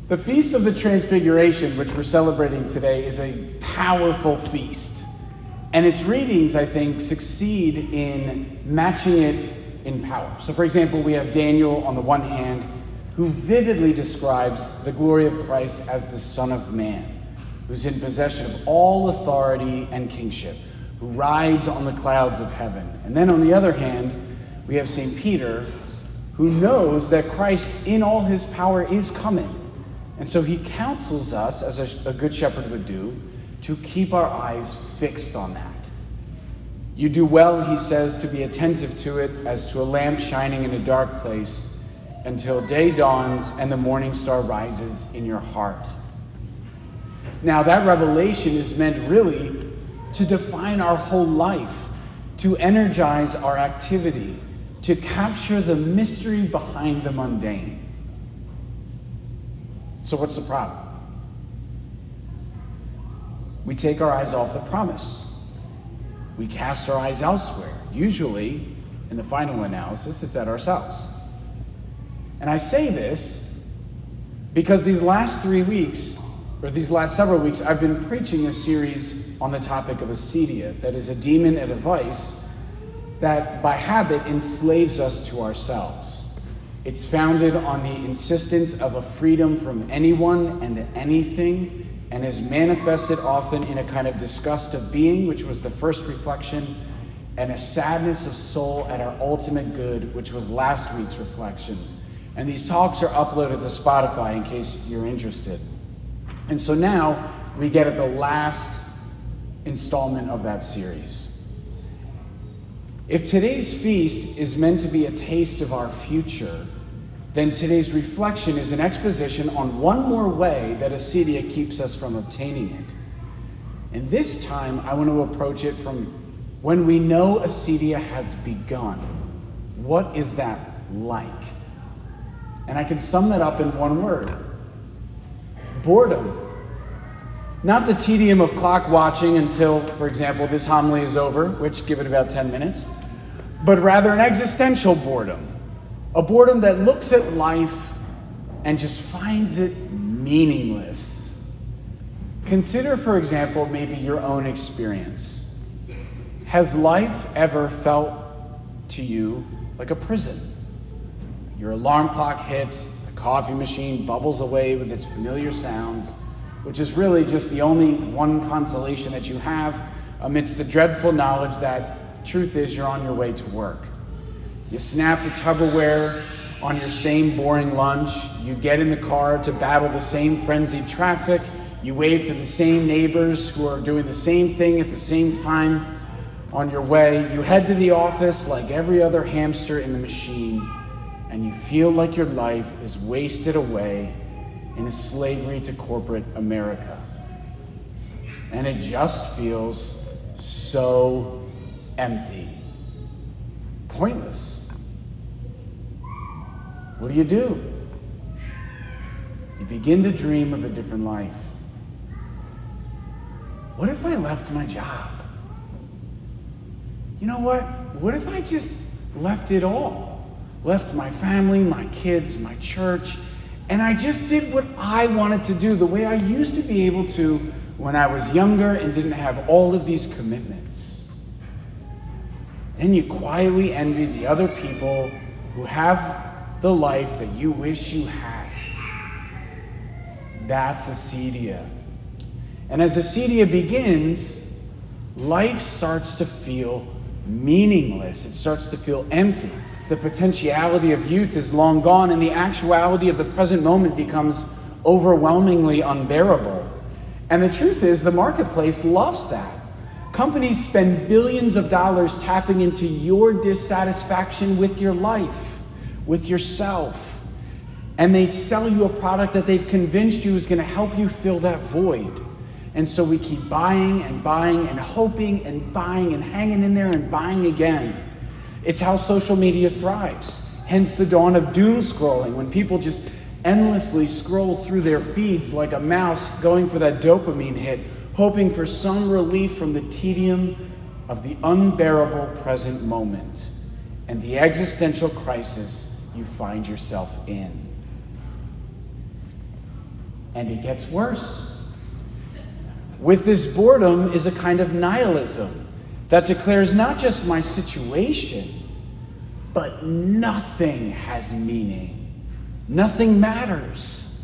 The Feast of the Transfiguration, which we're celebrating today, is a powerful feast. And its readings, I think, succeed in matching it in power. So, for example, we have Daniel on the one hand, who vividly describes the glory of Christ as the Son of Man, who's in possession of all authority and kingship, who rides on the clouds of heaven. And then on the other hand, we have St. Peter, who knows that Christ in all his power is coming. And so he counsels us, as a good shepherd would do, to keep our eyes fixed on that. You do well, he says, to be attentive to it as to a lamp shining in a dark place until day dawns and the morning star rises in your heart. Now, that revelation is meant really to define our whole life, to energize our activity, to capture the mystery behind the mundane. So what's the problem? We take our eyes off the promise. We cast our eyes elsewhere. Usually, in the final analysis, it's at ourselves. And I say this because these last several weeks, I've been preaching a series on the topic of Acedia, that is a demon and a vice that by habit enslaves us to ourselves. It's founded on the insistence of a freedom from anyone and anything, and is manifested often in a kind of disgust of being, which was the first reflection, and a sadness of soul at our ultimate good, which was last week's reflections. And these talks are uploaded to Spotify in case you're interested. And so now we get at the last installment of that series. If today's feast is meant to be a taste of our future, then today's reflection is an exposition on one more way that Acedia keeps us from obtaining it. And this time, I want to approach it from when we know Acedia has begun. What is that like? And I can sum that up in one word: boredom. Not the tedium of clock watching until, for example, this homily is over, which give it about 10 minutes, but rather an existential boredom. A boredom that looks at life and just finds it meaningless. Consider, for example, maybe your own experience. Has life ever felt to you like a prison? Your alarm clock hits, the coffee machine bubbles away with its familiar sounds, which is really just the only one consolation that you have amidst the dreadful knowledge that truth is you're on your way to work. You snap the Tupperware on your same boring lunch. You get in the car to battle the same frenzied traffic. You wave to the same neighbors who are doing the same thing at the same time on your way. You head to the office like every other hamster in the machine, and you feel like your life is wasted away in a slavery to corporate America. And it just feels so empty, pointless. What do? You begin to dream of a different life. What if I left my job? You know what? What if I just left it all? Left my family, my kids, my church, and I just did what I wanted to do, the way I used to be able to when I was younger and didn't have all of these commitments. Then you quietly envy the other people who have the life that you wish you had. That's Acedia. And as Acedia begins, life starts to feel meaningless. It starts to feel empty. The potentiality of youth is long gone, and the actuality of the present moment becomes overwhelmingly unbearable. And the truth is, the marketplace loves that. Companies spend billions of dollars tapping into your dissatisfaction with your life, with yourself. And they sell you a product that they've convinced you is going to help you fill that void. And so we keep buying and buying and hoping and buying and hanging in there and buying again. It's how social media thrives. Hence the dawn of doom scrolling, when people just endlessly scroll through their feeds like a mouse going for that dopamine hit, hoping for some relief from the tedium of the unbearable present moment and the existential crisis you find yourself in. And it gets worse. With this boredom is a kind of nihilism that declares not just my situation, but nothing has meaning. Nothing matters.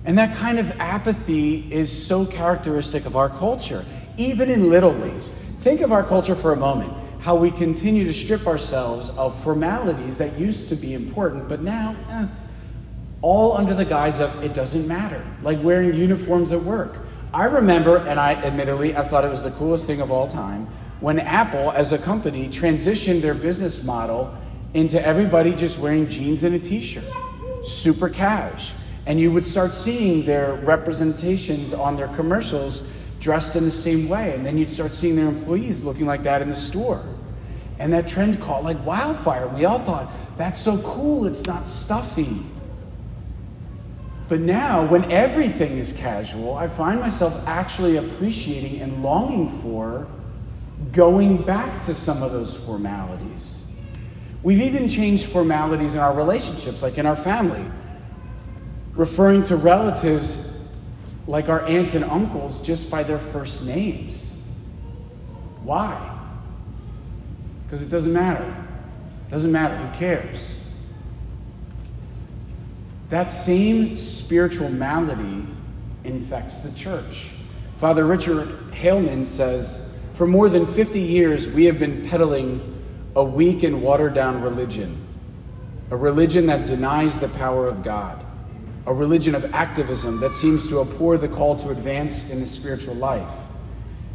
And that kind of apathy is so characteristic of our culture, even in little ways. Think of our culture for a moment, how we continue to strip ourselves of formalities that used to be important, but now, all under the guise of it doesn't matter, like wearing uniforms at work. I remember, and I thought it was the coolest thing of all time, when Apple, as a company, transitioned their business model into everybody just wearing jeans and a t-shirt, super cash. And you would start seeing their representations on their commercials dressed in the same way. And then you'd start seeing their employees looking like that in the store. And that trend caught like wildfire. We all thought, that's so cool, it's not stuffy. But now, when everything is casual, I find myself actually appreciating and longing for going back to some of those formalities. We've even changed formalities in our relationships, like in our family, referring to relatives like our aunts and uncles just by their first names. Why? Because it doesn't matter. It doesn't matter. Who cares? That same spiritual malady infects the church. Father Richard Heilman says, for more than 50 years, we have been peddling a weak and watered-down religion, a religion that denies the power of God, a religion of activism that seems to abhor the call to advance in the spiritual life.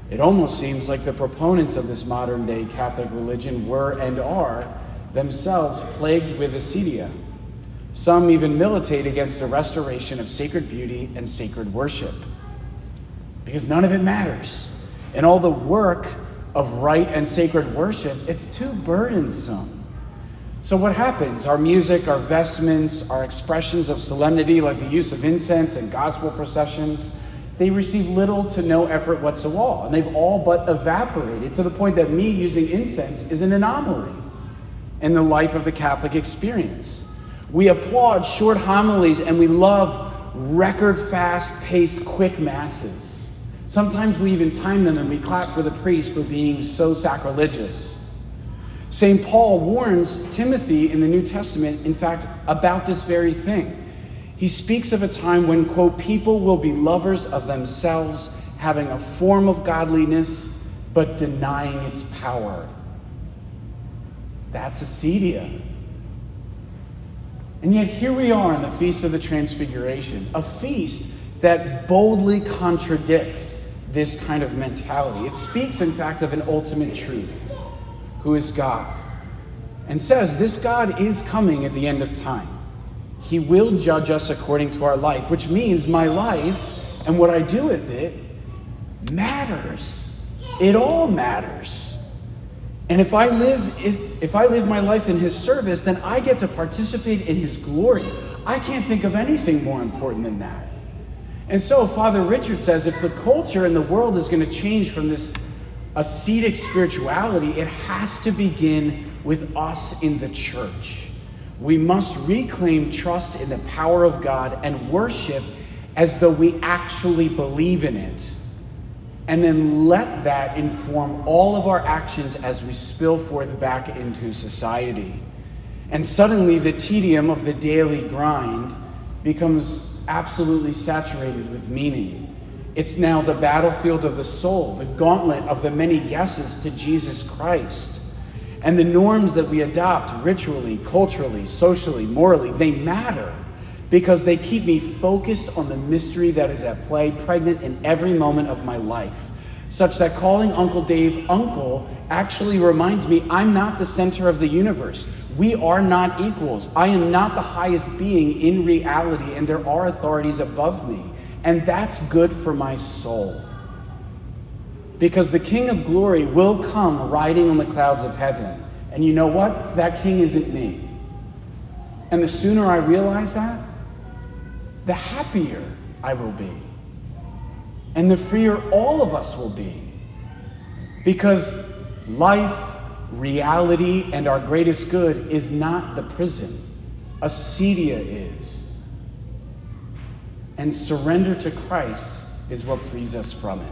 It almost seems like the proponents of this modern-day Catholic religion were and are themselves plagued with acedia. Some even militate against a restoration of sacred beauty and sacred worship, because none of it matters. And all the work of right and sacred worship, it's too burdensome. So what happens? Our music, our vestments, our expressions of solemnity, like the use of incense and gospel processions, they receive little to no effort whatsoever, and they've all but evaporated to the point that me using incense is an anomaly in the life of the Catholic experience. We applaud short homilies and we love record fast-paced quick masses. Sometimes we even time them and we clap for the priest for being so sacrilegious. St. Paul warns Timothy in the New Testament, in fact, about this very thing. He speaks of a time when, quote, people will be lovers of themselves, having a form of godliness, but denying its power. That's acedia. And yet here we are in the Feast of the Transfiguration, a feast that boldly contradicts this kind of mentality. It speaks, in fact, of an ultimate truth, who is God, and says this God is coming at the end of time. He will judge us according to our life, which means my life and what I do with it matters. It all matters. And if I live my life in his service, then I get to participate in his glory. I can't think of anything more important than that. And so Father Richard says if the culture and the world is going to change from this ascetic spirituality, it has to begin with us in the church. We must reclaim trust in the power of God and worship as though we actually believe in it. And then let that inform all of our actions as we spill forth back into society. And suddenly the tedium of the daily grind becomes absolutely saturated with meaning. It's now the battlefield of the soul, the gauntlet of the many yeses to Jesus Christ. And the norms that we adopt ritually, culturally, socially, morally, they matter because they keep me focused on the mystery that is at play, pregnant in every moment of my life, such that calling Uncle Dave uncle actually reminds me I'm not the center of the universe. We are not equals. I am not the highest being in reality, and there are authorities above me. And that's good for my soul. Because the King of Glory will come riding on the clouds of heaven. And you know what? That king isn't me. And the sooner I realize that, the happier I will be. And the freer all of us will be. Because life, reality, and our greatest good is not the prison. Acedia is. and surrender to Christ is what frees us from it.